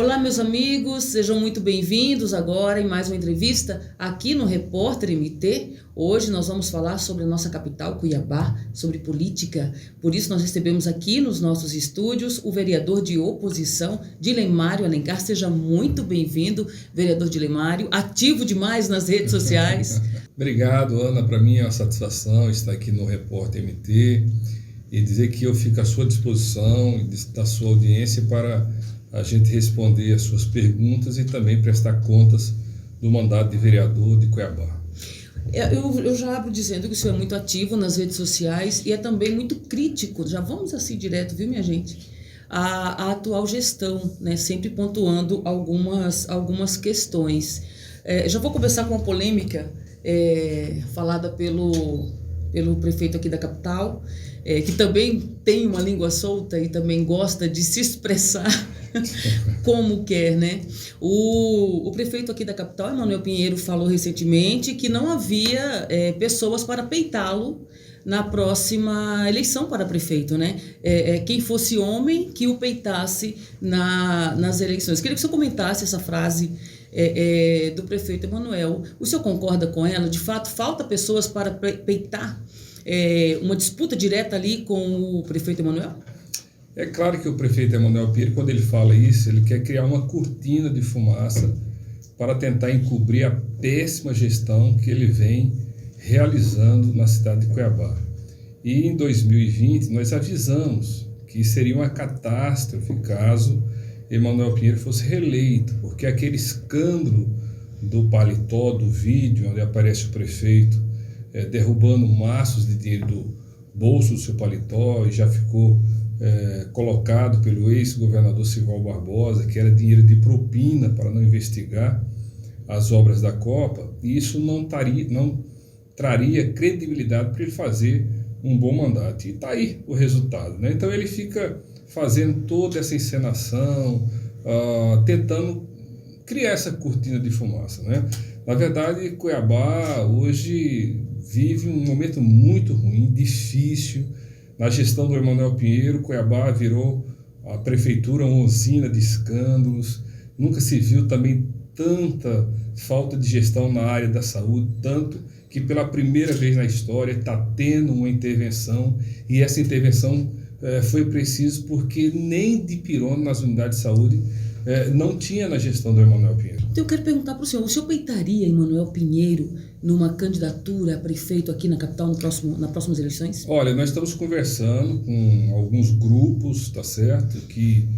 Olá, meus amigos, sejam muito bem-vindos agora em mais uma entrevista aqui no Repórter MT. Hoje nós vamos falar sobre a nossa capital, Cuiabá, sobre política. Por isso nós recebemos aqui nos nossos estúdios o vereador de oposição, Dilemário Alencar. Seja muito bem-vindo, vereador Dilemário, ativo demais nas redes sociais. Obrigado, Ana. Para mim é uma satisfação estar aqui no Repórter MT e dizer que eu fico à sua disposição e da sua audiência para a gente responder as suas perguntas e também prestar contas do mandato de vereador de Cuiabá. Eu já abro dizendo que o senhor é muito ativo nas redes sociais e é também muito crítico, já vamos assim direto, viu, minha gente? A atual gestão, né, sempre pontuando algumas questões. Já vou começar com uma polêmica falada pelo prefeito aqui da capital, que também tem uma língua solta e também gosta de se expressar como quer, né? O prefeito aqui da capital, Emanuel Pinheiro, falou recentemente que não havia pessoas para peitá-lo na próxima eleição para prefeito, né? Quem fosse homem que o peitasse nas eleições. Queria que o senhor comentasse essa frase do prefeito Emanuel. O senhor concorda com ela? De fato, falta pessoas para peitar uma disputa direta ali com o prefeito Emanuel? É claro que o prefeito Emanuel Pinheiro, quando ele fala isso, ele quer criar uma cortina de fumaça para tentar encobrir a péssima gestão que ele vem realizando na cidade de Cuiabá. E em 2020 nós avisamos que seria uma catástrofe caso Emanuel Pinheiro fosse reeleito, porque aquele escândalo do paletó, do vídeo onde aparece o prefeito derrubando maços de dinheiro do bolso do seu paletó e já ficou colocado pelo ex-governador Sival Barbosa, que era dinheiro de propina para não investigar as obras da Copa, e isso não traria credibilidade para ele fazer um bom mandato. E está aí o resultado, né? Então ele fica fazendo toda essa encenação, tentando criar essa cortina de fumaça, né? Na verdade, Cuiabá hoje vive um momento muito ruim, difícil. Na gestão do Emanuel Pinheiro, Cuiabá virou a prefeitura uma usina de escândalos. Nunca se viu também tanta falta de gestão na área da saúde, tanto que pela primeira vez na história está tendo uma intervenção, e essa intervenção foi preciso porque nem de pirona nas unidades de saúde não tinha na gestão do Emanuel Pinheiro. Então eu quero perguntar para o senhor peitaria Emanuel Pinheiro numa candidatura a prefeito aqui na capital nas próximas eleições? Olha, nós estamos conversando com alguns grupos, tá certo, que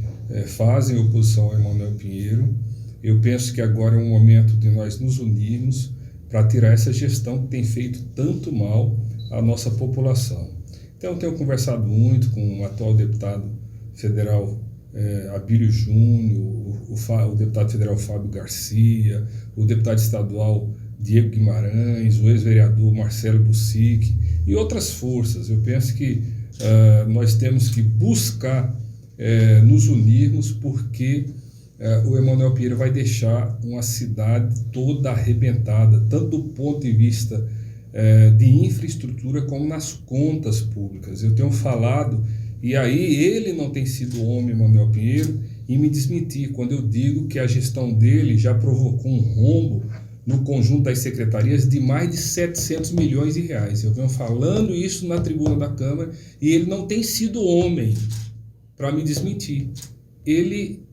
fazem oposição ao Emanuel Pinheiro. Eu penso que agora é um momento de nós nos unirmos para tirar essa gestão que tem feito tanto mal à nossa população. Então eu tenho conversado muito com o atual deputado federal Abílio Júnior, o deputado federal Fábio Garcia, o deputado estadual Diego Guimarães, o ex-vereador Marcelo Bussic e outras forças. Eu penso que nós temos que buscar nos unirmos, porque o Emanuel Pinheiro vai deixar uma cidade toda arrebentada, tanto do ponto de vista de infraestrutura como nas contas públicas. Eu tenho falado, e aí ele não tem sido homem, Emanuel Pinheiro, e me desmentir quando eu digo que a gestão dele já provocou um rombo no conjunto das secretarias de mais de 700 milhões de reais. Eu venho falando isso na tribuna da Câmara e ele não tem sido homem para me desmentir. Ele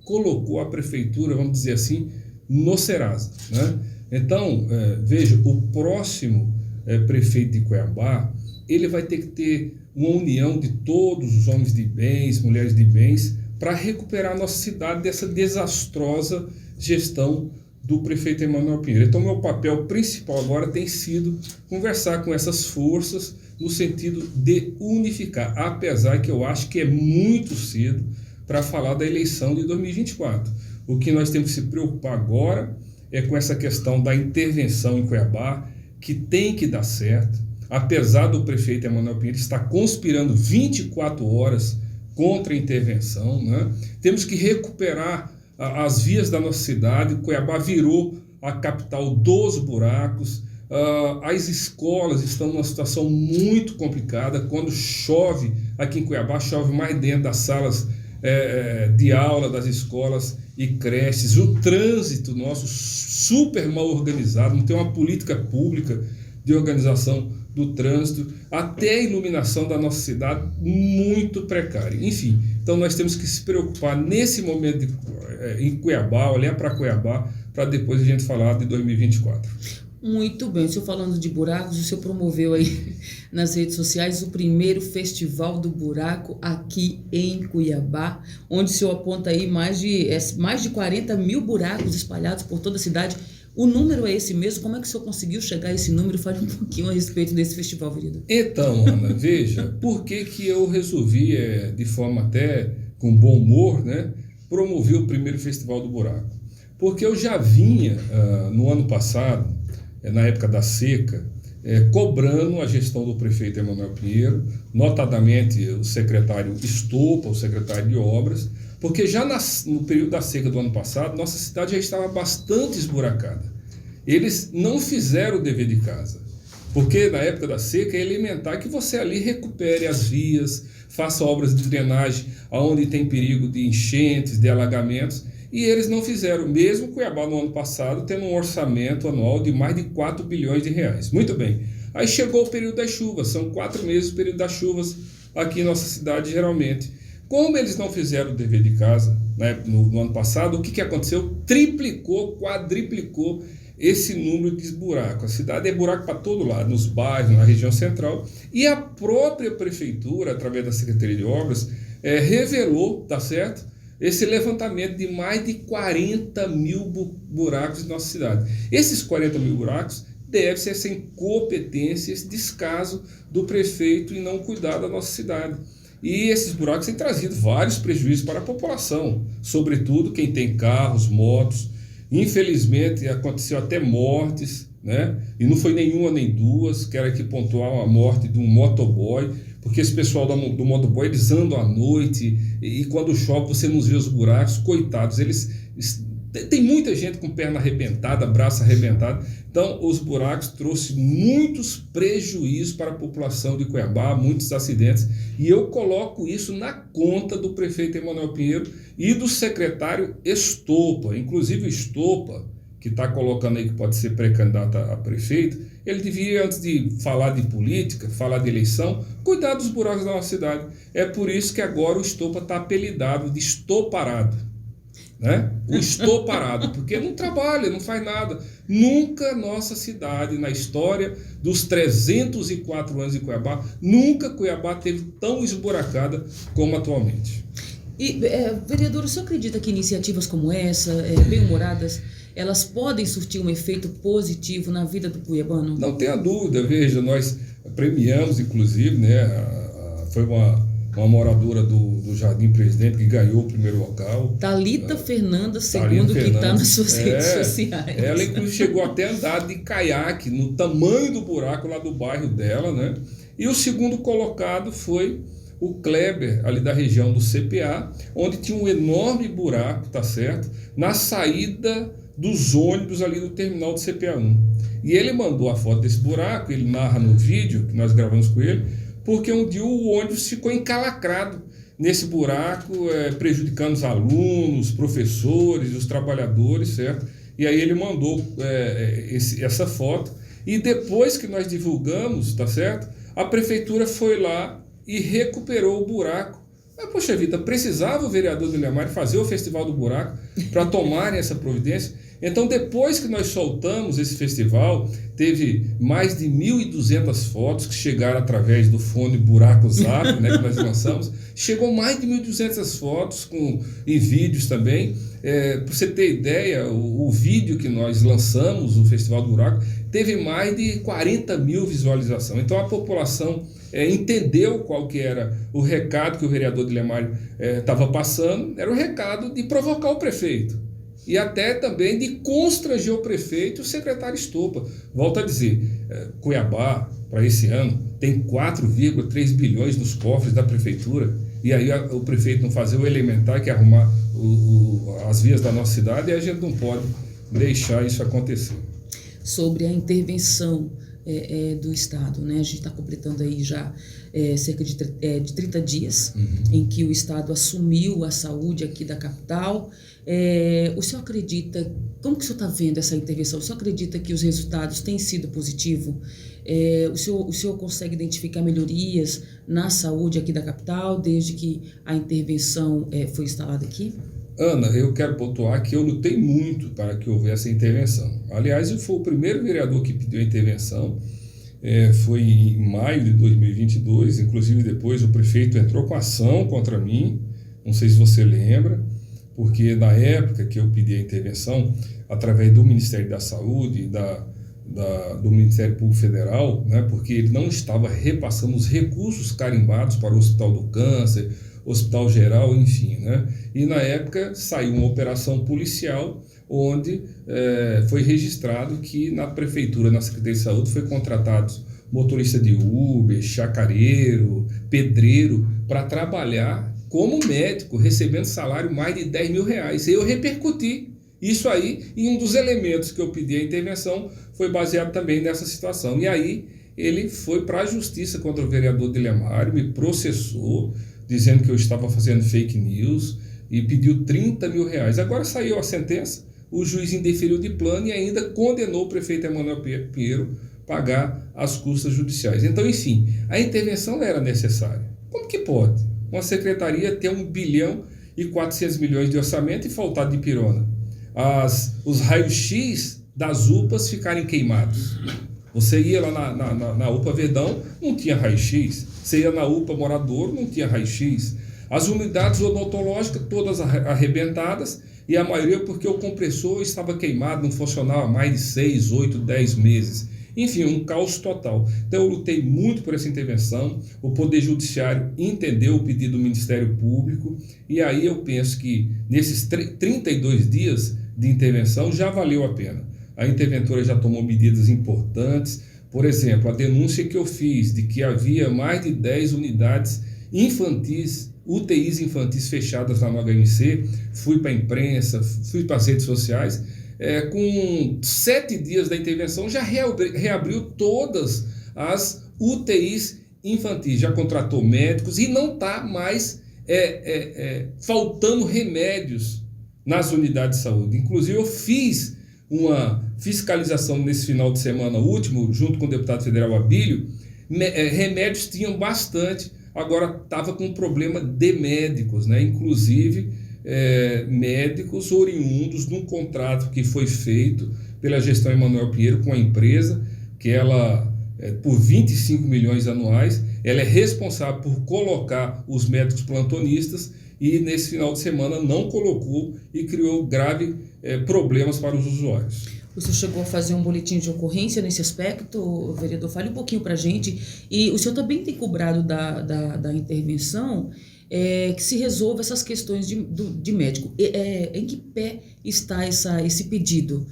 colocou a prefeitura, vamos dizer assim, no Serasa, né? Então, veja, o próximo prefeito de Cuiabá, ele vai ter que ter uma união de todos os homens de bens, mulheres de bens, para recuperar a nossa cidade dessa desastrosa gestão do prefeito Emanuel Pinheiro. Então, meu papel principal agora tem sido conversar com essas forças no sentido de unificar, apesar que eu acho que é muito cedo para falar da eleição de 2024. O que nós temos que se preocupar agora é com essa questão da intervenção em Cuiabá, que tem que dar certo, apesar do prefeito Emanuel Pinheiro estar conspirando 24 horas contra a intervenção, né? Temos que recuperar as vias da nossa cidade. Cuiabá virou a capital dos buracos. As escolas estão numa situação muito complicada. Quando chove aqui em Cuiabá, chove mais dentro das salas de aula das escolas e creches, o trânsito nosso super mal organizado, não tem uma política pública de organização do trânsito, até a iluminação da nossa cidade muito precária. Enfim, então nós temos que se preocupar nesse momento em Cuiabá, olhar para Cuiabá, para depois a gente falar de 2024. Muito bem, o senhor falando de buracos, o senhor promoveu aí nas redes sociais o primeiro Festival do Buraco aqui em Cuiabá, onde o senhor aponta aí mais de 40 mil buracos espalhados por toda a cidade. O número é esse mesmo? Como é que o senhor conseguiu chegar a esse número? Fale um pouquinho a respeito desse festival, vereador. Então, Ana, veja, por que eu resolvi, de forma até com bom humor, né, promover o primeiro Festival do Buraco? Porque eu já vinha, no ano passado, na época da seca, cobrando a gestão do prefeito Emanuel Pinheiro, notadamente o secretário Estopa, o secretário de Obras, porque já no período da seca do ano passado, nossa cidade já estava bastante esburacada. Eles não fizeram o dever de casa, porque na época da seca é elementar que você ali recupere as vias, faça obras de drenagem onde tem perigo de enchentes, de alagamentos, e eles não fizeram, mesmo Cuiabá no ano passado tendo um orçamento anual de mais de 4 bilhões de reais. Muito bem, aí chegou o período das chuvas, são 4 meses o período das chuvas aqui em nossa cidade geralmente. Como eles não fizeram o dever de casa, né, no ano passado, o que aconteceu? Triplicou, quadriplicou esse número de buraco. A cidade é buraco para todo lado, nos bairros, na região central, e a própria prefeitura, através da Secretaria de Obras, revelou, tá certo? Esse levantamento de mais de 40 mil buracos em nossa cidade. Esses 40 mil buracos devem ser sem competência, esse descaso do prefeito em não cuidar da nossa cidade. E esses buracos têm trazido vários prejuízos para a população, sobretudo quem tem carros, motos. Infelizmente, aconteceu até mortes, né? E não foi nenhuma nem duas. Quero aqui pontuar a morte de um motoboy, porque esse pessoal do motoboy, eles andam à noite e quando chove você não vê os buracos, coitados, tem muita gente com perna arrebentada, braço arrebentado. Então, os buracos trouxeram muitos prejuízos para a população de Cuiabá, muitos acidentes. E eu coloco isso na conta do prefeito Emanuel Pinheiro e do secretário Estopa. Inclusive o Estopa, que está colocando aí que pode ser pré-candidato a prefeito, ele devia, antes de falar de política, falar de eleição, cuidar dos buracos da nossa cidade. É por isso que agora o Estopa está apelidado de Estoparado. Né? O estou parado, porque não trabalha, não faz nada. Nunca nossa cidade, na história dos 304 anos de Cuiabá, nunca Cuiabá teve tão esburacada como atualmente. E, vereador, o senhor acredita que iniciativas como essa, bem-humoradas, elas podem surtir um efeito positivo na vida do cuiabano? Não tenha dúvida, veja, nós premiamos, inclusive, né, foi uma moradora do Jardim Presidente que ganhou o primeiro local. Thalita Fernanda, segundo que está nas suas redes sociais. Ela, inclusive, chegou até a andar de caiaque no tamanho do buraco lá do bairro dela, né? E o segundo colocado foi o Kleber, ali da região do CPA, onde tinha um enorme buraco, tá certo? Na saída dos ônibus ali do terminal do CPA1. E ele mandou a foto desse buraco, ele narra no vídeo que nós gravamos com ele, porque um dia o ônibus ficou encalacrado nesse buraco, prejudicando os alunos, os professores, os trabalhadores, certo? E aí ele mandou essa foto, e depois que nós divulgamos, tá certo? A prefeitura foi lá e recuperou o buraco. Mas, poxa vida, precisava o vereador Dilemar fazer o Festival do Buraco para tomarem essa providência? Então, depois que nós soltamos esse festival, teve mais de 1.200 fotos que chegaram através do fone Buraco Zap, né, que nós lançamos. Chegou mais de 1.200 fotos e vídeos também. Para você ter ideia, o vídeo que nós lançamos, o Festival do Buraco, teve mais de 40 mil visualizações. Então, a população entendeu qual que era o recado que o vereador Dilemar estava passando. Era o recado de provocar o prefeito. E até também de constranger o prefeito e o secretário Estopa. Volto a dizer, Cuiabá, para esse ano, tem 4,3 bilhões nos cofres da prefeitura, e aí o prefeito não fazer o elementar, que é arrumar as vias da nossa cidade, e a gente não pode deixar isso acontecer. Sobre a intervenção do Estado, né? A gente está completando aí já cerca de 30 dias em que o Estado assumiu a saúde aqui da capital. O senhor acredita, como que o senhor está vendo essa intervenção? O senhor acredita que os resultados têm sido positivos? O senhor consegue identificar melhorias na saúde aqui da capital desde que a intervenção foi instalada aqui? Ana, eu quero pontuar que eu lutei muito para que houvesse a intervenção. Aliás, eu fui o primeiro vereador que pediu a intervenção, foi em maio de 2022, inclusive depois o prefeito entrou com ação contra mim, não sei se você lembra, porque na época que eu pedi a intervenção, através do Ministério da Saúde e do Ministério Público Federal, né, porque ele não estava repassando os recursos carimbados para o Hospital do Câncer, Hospital Geral, enfim, né? E na época saiu uma operação policial onde foi registrado que na prefeitura, na Secretaria de Saúde, foi contratado motorista de Uber, chacareiro, pedreiro, para trabalhar como médico, recebendo salário mais de R$10 mil. E eu repercuti isso aí, e um dos elementos que eu pedi a intervenção foi baseado também nessa situação. E aí ele foi para a justiça contra o vereador Dilemário, me processou, dizendo que eu estava fazendo fake news e pediu R$30 mil. Agora saiu a sentença, o juiz indeferiu de plano e ainda condenou o prefeito Emanuel Pinheiro a pagar as custas judiciais. Então, enfim, a intervenção era necessária. Como que pode uma secretaria ter 1 bilhão e 400 milhões de orçamento e faltar de pirona? Os raios-x das UPAs ficarem queimados. Você ia lá na UPA Verdão, não tinha raio-x. Você ia na UPA Morador, não tinha raio-x. As unidades odontológicas todas arrebentadas, e a maioria porque o compressor estava queimado, não funcionava há mais de 6, 8, 10 meses. Enfim, um caos total. Então eu lutei muito por essa intervenção, o Poder Judiciário entendeu o pedido do Ministério Público, e aí eu penso que nesses 32 dias de intervenção já valeu a pena. A interventora já tomou medidas importantes. Por exemplo, a denúncia que eu fiz de que havia mais de 10 unidades infantis, UTIs infantis fechadas lá no HMC, fui para a imprensa, fui para as redes sociais, com 7 dias da intervenção já reabriu todas as UTIs infantis, já contratou médicos e não está mais faltando remédios nas unidades de saúde. Inclusive eu fiz uma fiscalização nesse final de semana último, junto com o deputado federal Abílio, remédios tinham bastante, agora estava com um problema de médicos, né? Inclusive médicos oriundos de um contrato que foi feito pela gestão Emanuel Pinheiro com a empresa, que ela, por 25 milhões anuais, ela é responsável por colocar os médicos plantonistas e nesse final de semana não colocou e criou graves problemas para os usuários. O senhor chegou a fazer um boletim de ocorrência nesse aspecto, vereador? Fale um pouquinho para a gente. E o senhor também tem cobrado da intervenção que se resolva essas questões de médico. Em que pé está esse pedido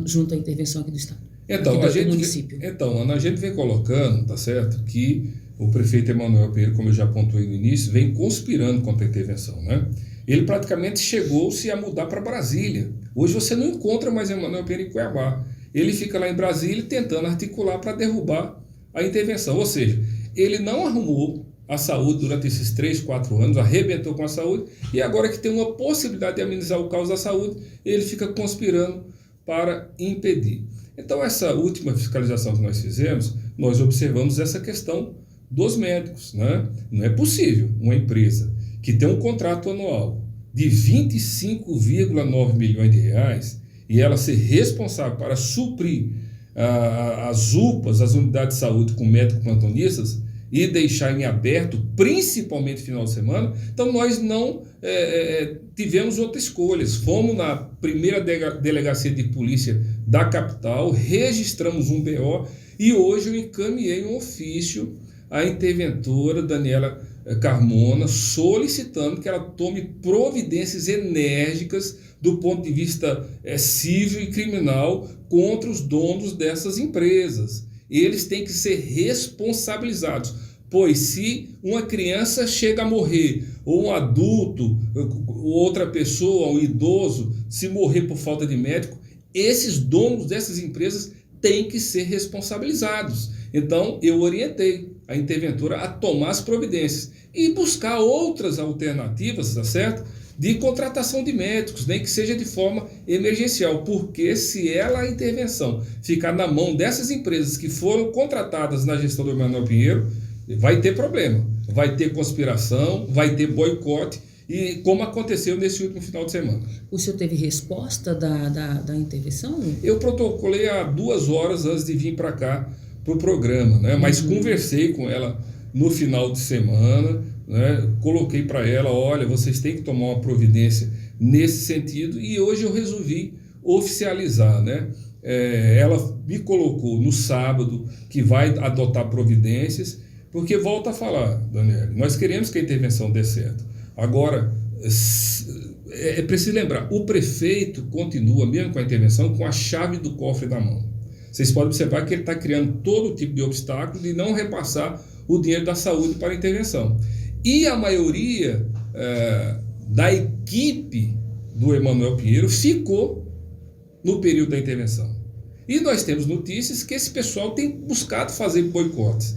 junto à intervenção aqui do Estado? Então, do município? Ana, a gente vem colocando, tá certo, que o prefeito Emanuel Pinheiro, como eu já pontuei no início, vem conspirando contra a intervenção, né? Ele praticamente chegou-se a mudar para Brasília. Hoje você não encontra mais Emanuel Pinheiro em Cuiabá. Ele fica lá em Brasília tentando articular para derrubar a intervenção. Ou seja, ele não arrumou a saúde durante esses 3, 4 anos, arrebentou com a saúde, e agora que tem uma possibilidade de amenizar o caos da saúde, ele fica conspirando para impedir. Então, essa última fiscalização que nós fizemos, nós observamos essa questão dos médicos, né? Não é possível uma empresa que tem um contrato anual de 25,9 milhões de reais e ela ser responsável para suprir as UPAs, as unidades de saúde com médicos plantonistas e deixar em aberto, principalmente final de semana. Então nós não tivemos outras escolhas. Fomos na primeira delegacia de polícia da capital, registramos um BO e hoje eu encaminhei um ofício à interventora Daniela Carmona, solicitando que ela tome providências enérgicas do ponto de vista civil e criminal contra os donos dessas empresas. Eles têm que ser responsabilizados, pois se uma criança chega a morrer, ou um adulto, ou outra pessoa, um idoso, se morrer por falta de médico, esses donos dessas empresas têm que ser responsabilizados. Então, eu orientei a interventora a tomar as providências e buscar outras alternativas, tá certo? De contratação de médicos, nem que seja de forma emergencial, porque se a intervenção ficar na mão dessas empresas que foram contratadas na gestão do Emanuel Pinheiro, vai ter problema, vai ter conspiração, vai ter boicote, e como aconteceu nesse último final de semana. O senhor teve resposta da intervenção? Eu protocolei há 2 horas antes de vir para cá, para o programa, né? Mas conversei com ela no final de semana, né? Coloquei para ela, olha, vocês têm que tomar uma providência nesse sentido, e hoje eu resolvi oficializar, né? Ela me colocou no sábado que vai adotar providências, porque volta a falar, Daniel, nós queremos que a intervenção dê certo. Agora, é preciso lembrar, o prefeito continua, mesmo com a intervenção, com a chave do cofre na mão. Vocês podem observar que ele está criando todo tipo de obstáculo de não repassar o dinheiro da saúde para a intervenção. E a maioria da equipe do Emanuel Pinheiro ficou no período da intervenção. E nós temos notícias que esse pessoal tem buscado fazer boicotes.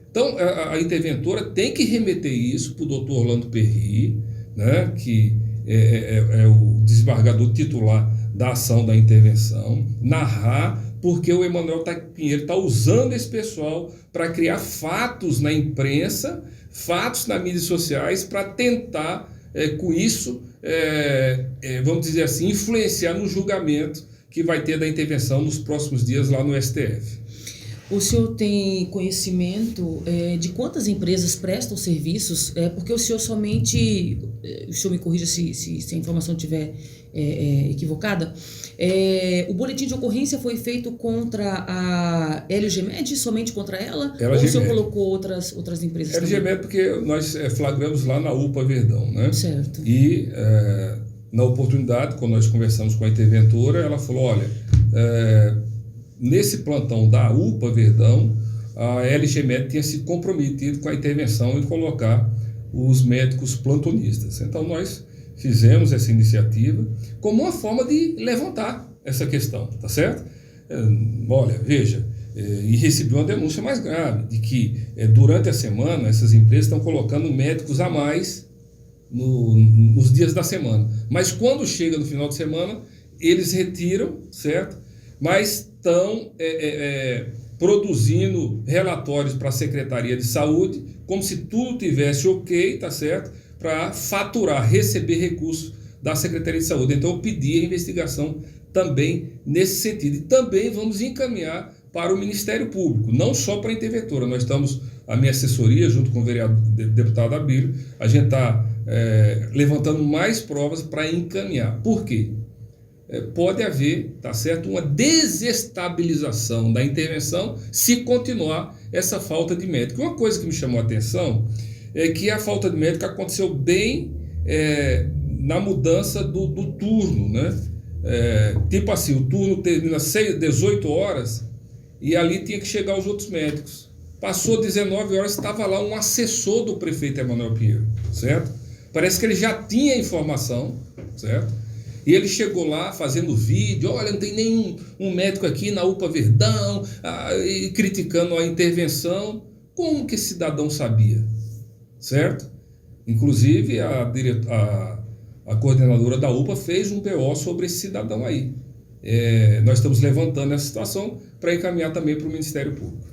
Então, a interventora tem que remeter isso para o doutor Orlando Perry, né, que é o desembargador titular da ação da intervenção, narrar, porque o Emanuel Pinheiro está usando esse pessoal para criar fatos na imprensa, fatos nas mídias sociais, para tentar, com isso, vamos dizer assim, influenciar no julgamento que vai ter da intervenção nos próximos dias lá no STF. O senhor tem conhecimento de quantas empresas prestam serviços? Porque o senhor somente, o senhor me corrija se a informação estiver equivocada, o boletim de ocorrência foi feito contra a LGMed, somente contra ela? Ou o senhor colocou outras empresas LGMed, porque nós flagramos lá na UPA Verdão, né? Certo. E na oportunidade, quando nós conversamos com a interventora, ela falou, olha, nesse plantão da UPA Verdão, a LGMed tinha se comprometido com a intervenção em colocar os médicos plantonistas. Então nós fizemos essa iniciativa como uma forma de levantar essa questão, tá certo? Olha, veja, e recebi uma denúncia mais grave, de que durante a semana essas empresas estão colocando médicos a mais nos dias da semana. Mas quando chega no final de semana, eles retiram, certo? Mas estão produzindo relatórios para a Secretaria de Saúde, como se tudo tivesse ok, tá certo? Para faturar, receber recursos da Secretaria de Saúde. Então eu pedi a investigação também nesse sentido. E também vamos encaminhar para o Ministério Público, não só para a interventora. Nós estamos, a minha assessoria, junto com o deputado Abílio, a gente está levantando mais provas para encaminhar. Por quê? Pode haver, tá certo, uma desestabilização da intervenção se continuar essa falta de médico. Uma coisa que me chamou a atenção é que a falta de médico aconteceu bem na mudança do turno, né? Tipo assim, o turno termina às 18 horas e ali tinha que chegar os outros médicos. Passou 19 horas, estava lá um assessor do prefeito Emanuel Pinheiro, certo? Parece que ele já tinha informação, certo? E ele chegou lá fazendo vídeo, olha, não tem nenhum médico aqui na UPA Verdão, e criticando a intervenção. Como que esse cidadão sabia? Certo? Inclusive, a coordenadora da UPA fez um BO sobre esse cidadão aí. Nós estamos levantando essa situação para encaminhar também para o Ministério Público.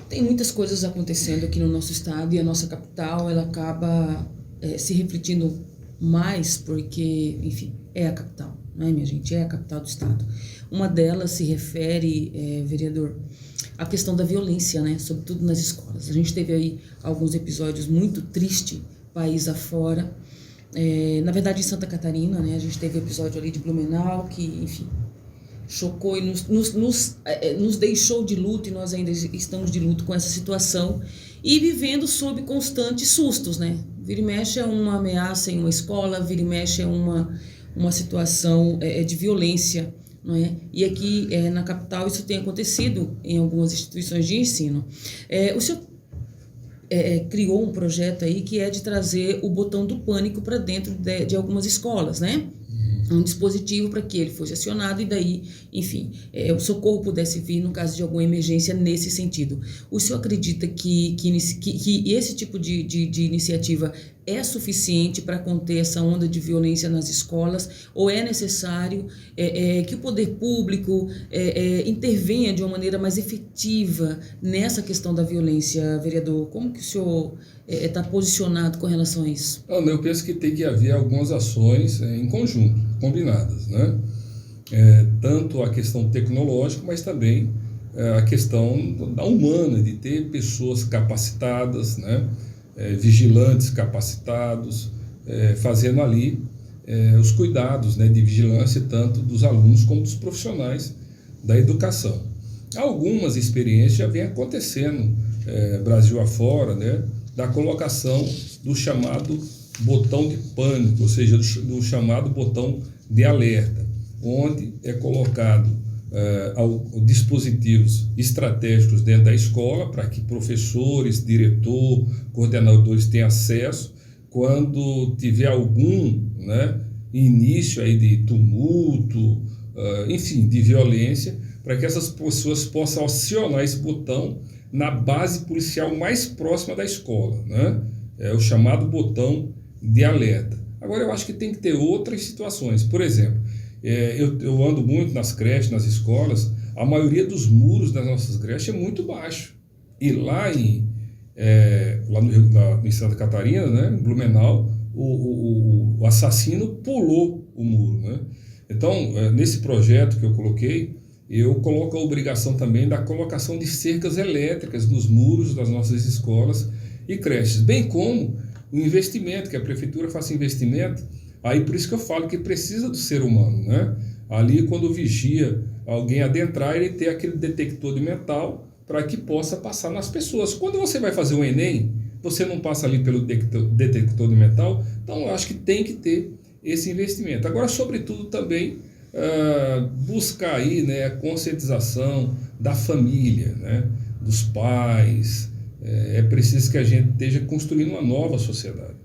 Tem muitas coisas acontecendo aqui no nosso estado e a nossa capital, ela acaba se refletindo mais porque, enfim, é a capital, né, minha gente? É a capital do estado. Uma delas se refere, vereador, à questão da violência, né? Sobretudo nas escolas. A gente teve aí alguns episódios muito tristes, país afora. Na verdade, em Santa Catarina, né? A gente teve o episódio ali de Blumenau, que, enfim, chocou e nos deixou de luto, e nós ainda estamos de luto com essa situação e vivendo sob constantes sustos, né? Vira e mexe é uma ameaça em uma escola, vira e mexe é uma situação de violência, não é? E aqui na capital isso tem acontecido em algumas instituições de ensino. O senhor criou um projeto aí que é de trazer o botão do pânico para dentro de algumas escolas, né? um dispositivo para que ele fosse acionado e daí, enfim, o socorro pudesse vir no caso de alguma emergência nesse sentido. O senhor acredita que esse tipo de iniciativa é suficiente para conter essa onda de violência nas escolas ou é necessário que o poder público intervenha de uma maneira mais efetiva nessa questão da violência, vereador? Como que o senhor está posicionado com relação a isso? Eu penso que tem que haver algumas ações em conjunto, combinadas, né? Tanto a questão tecnológica, mas também a questão da humana, de ter pessoas capacitadas, né? Vigilantes capacitados, fazendo ali os cuidados, né, de vigilância tanto dos alunos como dos profissionais da educação. Algumas experiências já vêm acontecendo Brasil afora, né, da colocação do chamado botão de pânico, ou seja, do chamado botão de alerta, onde é colocado dispositivos estratégicos dentro da escola para que professores, diretor, coordenadores tenham acesso quando tiver algum, né, início aí de tumulto, enfim, de violência, para que essas pessoas possam acionar esse botão na base policial mais próxima da escola, né? É o chamado botão de alerta. Agora, eu acho que tem que ter outras situações. Por exemplo, eu ando muito nas creches, nas escolas, a maioria dos muros das nossas creches é muito baixo. E lá em Santa Catarina, né, em Blumenau, o assassino pulou o muro, né? Então, nesse projeto que eu coloquei, eu coloco a obrigação também da colocação de cercas elétricas nos muros das nossas escolas e creches, bem como o investimento, que a prefeitura faça investimento. Aí por isso que eu falo que precisa do ser humano, né? Ali quando vigia alguém adentrar, ele ter aquele detector de metal para que possa passar nas pessoas. Quando você vai fazer o Enem, você não passa ali pelo detector de metal, então eu acho que tem que ter esse investimento. Agora, sobretudo também, buscar aí, né, a conscientização da família, né, dos pais. É preciso que a gente esteja construindo uma nova sociedade.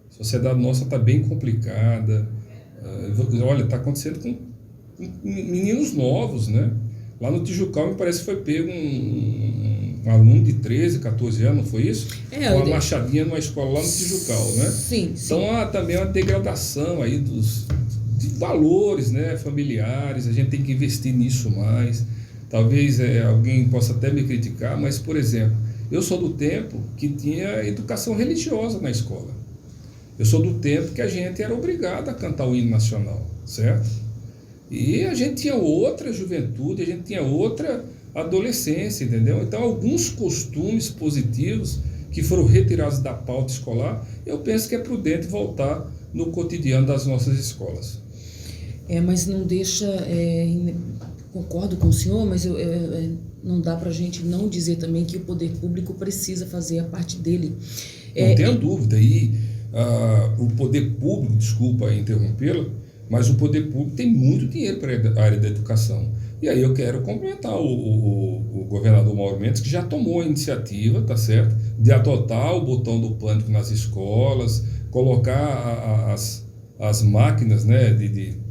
A sociedade nossa está bem complicada. Olha, está acontecendo com meninos novos, né? Lá no Tijucal, me parece que foi pego um aluno de 13, 14 anos, não foi isso? Com uma machadinha numa escola lá no Tijucal, né? Sim. Então, há também uma degradação aí de valores, né, familiares. A gente tem que investir nisso mais. Talvez alguém possa até me criticar, mas, por exemplo, eu sou do tempo que tinha educação religiosa na escola. Eu sou do tempo que a gente era obrigado a cantar o hino nacional, certo? E a gente tinha outra juventude, a gente tinha outra adolescência, entendeu? Então, alguns costumes positivos que foram retirados da pauta escolar, eu penso que é prudente voltar no cotidiano das nossas escolas. Mas não deixa... concordo com o senhor, mas não dá para a gente não dizer também que o poder público precisa fazer a parte dele. Não tenha dúvida. E o poder público, desculpa interrompê-la, mas o poder público tem muito dinheiro para a área da educação. E aí eu quero cumprimentar o governador Mauro Mendes, que já tomou a iniciativa, tá certo, de adotar o botão do pânico nas escolas, colocar as máquinas, né,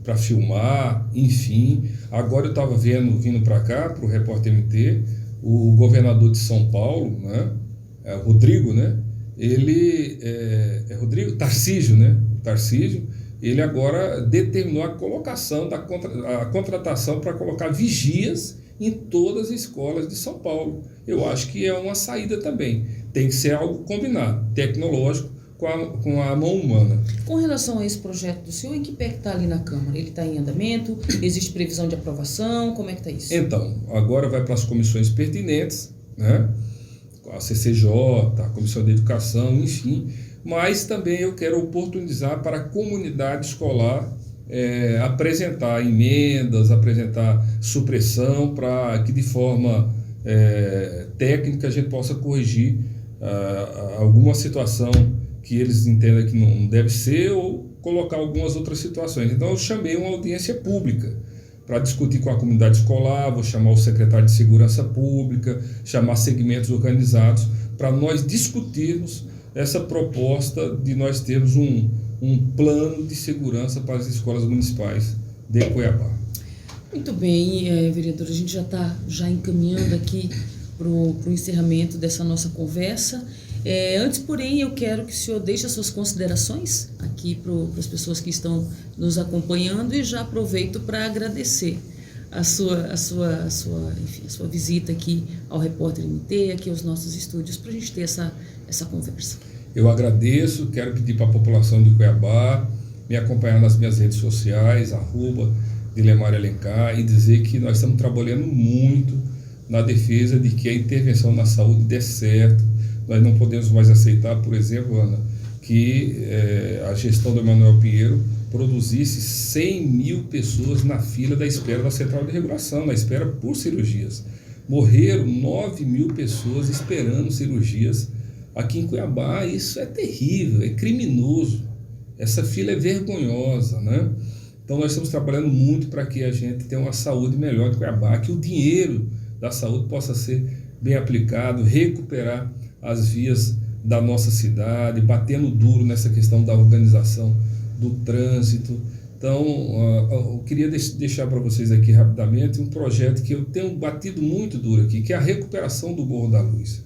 para filmar, enfim. Agora eu estava vindo para cá, para o Repórter MT, o governador de São Paulo, né, Rodrigo, né, ele Rodrigo Tarcísio, né, Tarcísio, ele agora determinou a colocação a contratação para colocar vigias em todas as escolas de São Paulo. Eu acho que é uma saída também. Tem que ser algo combinado, tecnológico, com a mão humana. Com relação a esse projeto do senhor, em que pé que está ali na Câmara? Ele está em andamento? Existe previsão de aprovação? Como é que está isso? Então, agora vai para as comissões pertinentes, né? A CCJ, a Comissão de Educação, enfim. Mas também eu quero oportunizar para a comunidade escolar apresentar emendas, apresentar supressão, para que de forma técnica a gente possa corrigir alguma situação que eles entendam que não deve ser, ou colocar algumas outras situações. Então eu chamei uma audiência pública para discutir com a comunidade escolar, vou chamar o secretário de Segurança Pública, chamar segmentos organizados, para nós discutirmos essa proposta de nós termos um plano de segurança para as escolas municipais de Cuiabá. Muito bem, vereador, a gente já está encaminhando aqui para o encerramento dessa nossa conversa. Antes, porém, eu quero que o senhor deixe as suas considerações aqui para as pessoas que estão nos acompanhando e já aproveito para agradecer a sua visita aqui ao Repórter MT, aqui aos nossos estúdios, para a gente ter essa conversa. Eu agradeço, quero pedir para a população de Cuiabá me acompanhar nas minhas redes sociais, @Dilemar Alencar, e dizer que nós estamos trabalhando muito na defesa de que a intervenção na saúde dê certo. Nós não podemos mais aceitar, por exemplo, Ana, que a gestão do Emanuel Pinheiro produzisse 100 mil pessoas na fila da espera da central de regulação, na espera por cirurgias. Morreram 9 mil pessoas esperando cirurgias aqui em Cuiabá. Isso é terrível, é criminoso. Essa fila é vergonhosa, né? Então nós estamos trabalhando muito para que a gente tenha uma saúde melhor de Cuiabá, que o dinheiro da saúde possa ser bem aplicado, recuperar as vias da nossa cidade, batendo duro nessa questão da organização do trânsito. Então, eu queria deixar para vocês aqui rapidamente um projeto que eu tenho batido muito duro aqui, que é a recuperação do Morro da Luz.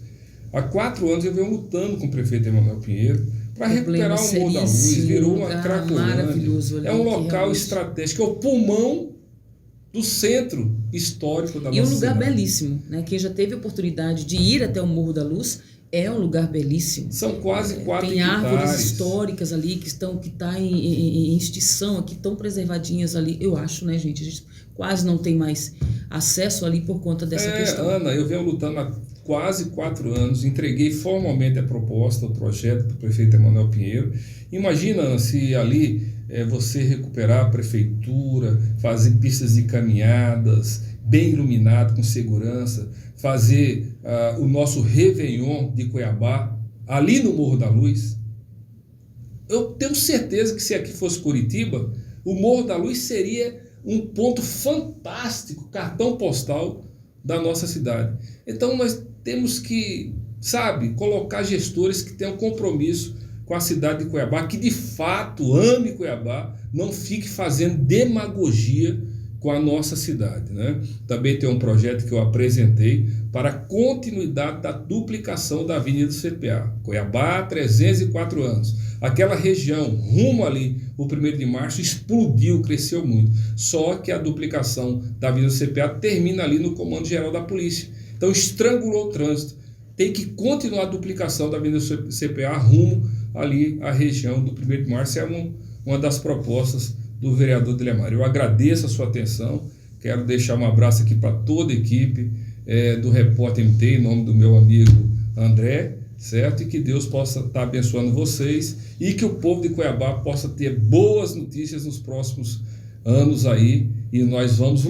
Há 4 anos eu venho lutando com o prefeito Emanuel Pinheiro para recuperar o Morro da Luz, virou uma cracolândia. É um local estratégico, é o pulmão do centro histórico da nossa cidade. E um lugar belíssimo, né? Quem já teve a oportunidade de ir até o Morro da Luz, é um lugar belíssimo. São quase 4 Tem hectares. árvores históricas ali que tá em extinção, aqui estão preservadinhas ali, eu acho, né, gente? A gente quase não tem mais acesso ali por conta dessa questão. Ana, eu venho lutando há quase 4 anos, entreguei formalmente a proposta, o projeto para o prefeito Emanuel Pinheiro. Imagina, Ana, se ali você recuperar a prefeitura, fazer pistas de caminhadas, bem iluminado, com segurança, fazer o nosso Réveillon de Cuiabá, ali no Morro da Luz. Eu tenho certeza que se aqui fosse Curitiba, o Morro da Luz seria um ponto fantástico, cartão postal da nossa cidade. Então nós temos que, colocar gestores que tenham compromisso com a cidade de Cuiabá, que de fato ame Cuiabá, não fique fazendo demagogia com a nossa cidade, né? Também tem um projeto que eu apresentei para a continuidade da duplicação da Avenida do CPA. Cuiabá, 304 anos. Aquela região, rumo ali, o 1º de março, explodiu, cresceu muito. Só que a duplicação da Avenida do CPA termina ali no Comando Geral da Polícia. Então estrangulou o trânsito. Tem que continuar a duplicação da Avenida do CPA rumo ali à região do 1º de março. É uma das propostas do vereador Dilemar. Eu agradeço a sua atenção, quero deixar um abraço aqui para toda a equipe do Repórter MT, em nome do meu amigo André, certo? E que Deus possa estar abençoando vocês e que o povo de Cuiabá possa ter boas notícias nos próximos anos aí, e nós vamos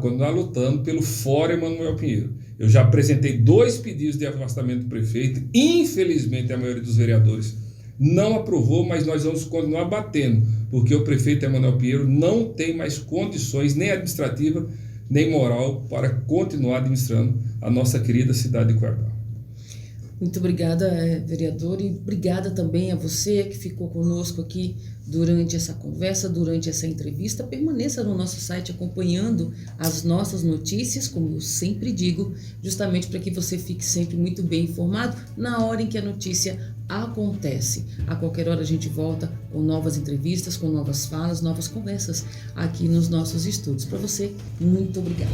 continuar lutando pelo Fórum Emanuel Pinheiro. Eu já apresentei 2 pedidos de afastamento do prefeito, infelizmente a maioria dos vereadores não aprovou, mas nós vamos continuar batendo, porque o prefeito Emanuel Pinheiro não tem mais condições, nem administrativa, nem moral, para continuar administrando a nossa querida cidade de Cuiabá. Muito obrigada, vereador, e obrigada também a você que ficou conosco aqui durante essa conversa, durante essa entrevista. Permaneça no nosso site acompanhando as nossas notícias, como eu sempre digo, justamente para que você fique sempre muito bem informado na hora em que a notícia acontece. A qualquer hora a gente volta com novas entrevistas, com novas falas, novas conversas aqui nos nossos estúdios. Para você, muito obrigada.